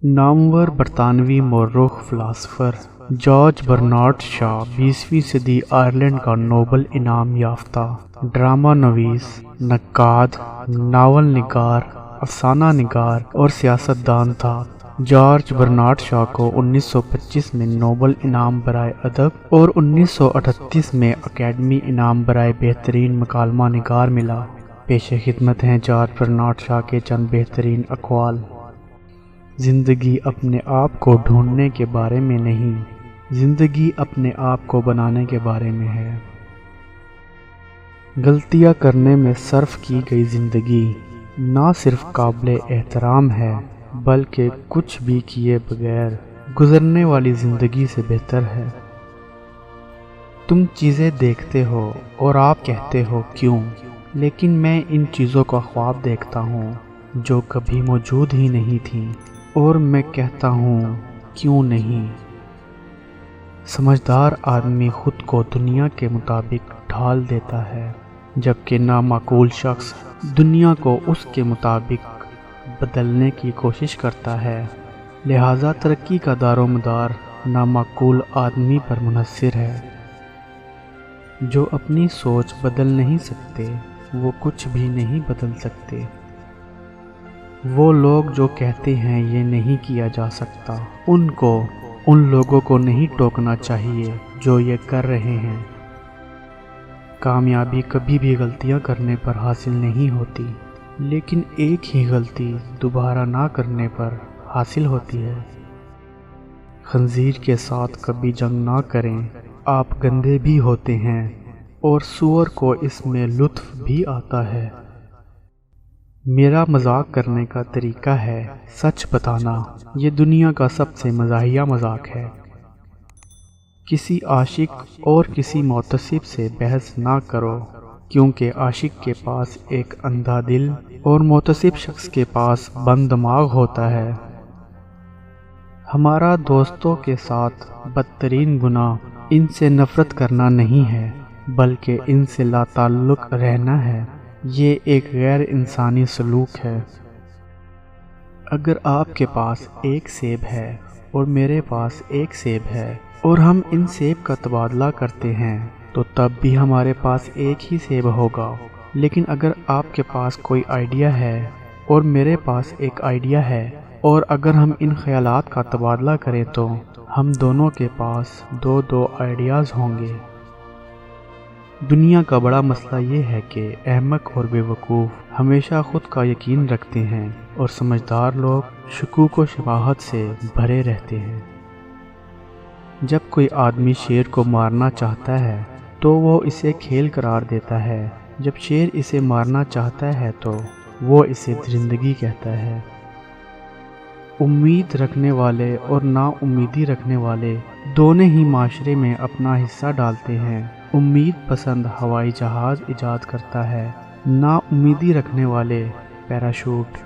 نامور برطانوی مورخ فلاسفر جارج برنارڈ شا 20ویں صدی آئرلینڈ کا نوبل انعام یافتہ ڈرامہ نویس، نقاد، ناول نگار، افسانہ نگار اور سیاستدان تھا۔ جارج برنارڈ شا کو 1925 میں نوبل انعام برائے ادب اور 1938 میں اکیڈمی انعام برائے بہترین مکالمہ نگار ملا۔ پیش خدمت ہیں جارج برنارڈ شا کے چند بہترین اقوال۔ زندگی اپنے آپ کو ڈھونڈنے کے بارے میں نہیں، زندگی اپنے آپ کو بنانے کے بارے میں ہے۔ غلطیاں کرنے میں صرف کی گئی زندگی نہ صرف قابل احترام ہے بلکہ کچھ بھی کیے بغیر گزرنے والی زندگی سے بہتر ہے۔ تم چیزیں دیکھتے ہو اور آپ کہتے ہو کیوں، لیکن میں ان چیزوں کا خواب دیکھتا ہوں جو کبھی موجود ہی نہیں تھیں، اور میں کہتا ہوں کیوں نہیں۔ سمجھدار آدمی خود کو دنیا کے مطابق ڈھال دیتا ہے، جبکہ نامعقول شخص دنیا کو اس کے مطابق بدلنے کی کوشش کرتا ہے۔ لہذا ترقی کا دار و مدار نامعقول آدمی پر منحصر ہے۔ جو اپنی سوچ بدل نہیں سکتے وہ کچھ بھی نہیں بدل سکتے۔ وہ لوگ جو کہتے ہیں یہ نہیں کیا جا سکتا، ان لوگوں کو نہیں ٹوکنا چاہیے جو یہ کر رہے ہیں۔ کامیابی کبھی بھی غلطیاں کرنے پر حاصل نہیں ہوتی، لیکن ایک ہی غلطی دوبارہ نہ کرنے پر حاصل ہوتی ہے۔ خنزیر کے ساتھ کبھی جنگ نہ کریں، آپ گندے بھی ہوتے ہیں اور سور کو اس میں لطف بھی آتا ہے۔ میرا مذاق کرنے کا طریقہ ہے سچ بتانا، یہ دنیا کا سب سے مزاحیہ مذاق ہے۔ کسی عاشق اور کسی معتصب سے بحث نہ کرو، کیونکہ عاشق کے پاس ایک اندھا دل اور معتصب شخص کے پاس بند دماغ ہوتا ہے۔ ہمارا دوستوں کے ساتھ بدترین گناہ ان سے نفرت کرنا نہیں ہے بلکہ ان سے لا تعلق رہنا ہے۔ یہ ایک غیر انسانی سلوک ہے۔ اگر آپ کے پاس ایک سیب ہے اور میرے پاس ایک سیب ہے اور ہم ان سیب کا تبادلہ کرتے ہیں تو تب بھی ہمارے پاس ایک ہی سیب ہوگا۔ لیکن اگر آپ کے پاس کوئی آئیڈیا ہے اور میرے پاس ایک آئیڈیا ہے اور اگر ہم ان خیالات کا تبادلہ کریں تو ہم دونوں کے پاس دو آئیڈیاز ہوں گے۔ دنیا کا بڑا مسئلہ یہ ہے کہ احمق اور بے وقوف ہمیشہ خود کا یقین رکھتے ہیں اور سمجھدار لوگ شکوک و شبہات سے بھرے رہتے ہیں۔ جب کوئی آدمی شیر کو مارنا چاہتا ہے تو وہ اسے کھیل قرار دیتا ہے، جب شیر اسے مارنا چاہتا ہے تو وہ اسے درندگی کہتا ہے۔ امید رکھنے والے اور نا امیدی رکھنے والے دونوں ہی معاشرے میں اپنا حصہ ڈالتے ہیں۔ امید پسند ہوائی جہاز ایجاد کرتا ہے، نا امیدی رکھنے والے پیراشوٹ۔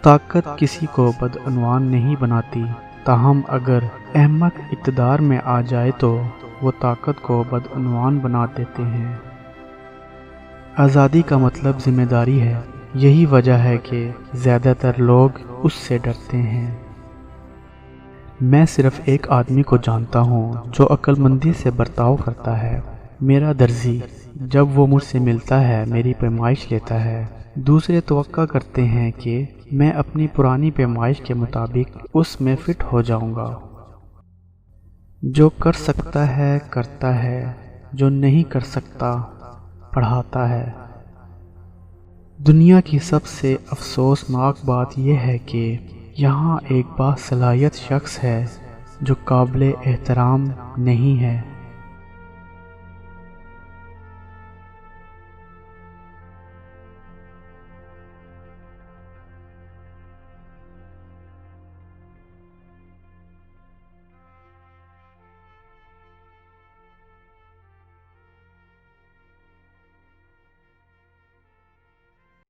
طاقت کسی کو بدعنوان نہیں بناتی، تاہم اگر احمق اقتدار میں آ جائے تو وہ طاقت کو بدعنوان بنا دیتے ہیں۔ آزادی کا مطلب ذمہ داری ہے، یہی وجہ ہے کہ زیادہ تر لوگ اس سے ڈرتے ہیں۔ میں صرف ایک آدمی کو جانتا ہوں جو عقل مندی سے برتاؤ کرتا ہے، میرا درزی۔ جب وہ مجھ سے ملتا ہے میری پیمائش لیتا ہے۔ دوسرے توقع کرتے ہیں کہ میں اپنی پرانی پیمائش کے مطابق اس میں فٹ ہو جاؤں گا۔ جو کر سکتا ہے کرتا ہے، جو نہیں کر سکتا پڑھاتا ہے۔ دنیا کی سب سے افسوسناک بات یہ ہے کہ یہاں ایک باصلاحیت شخص ہے جو قابل احترام نہیں ہے۔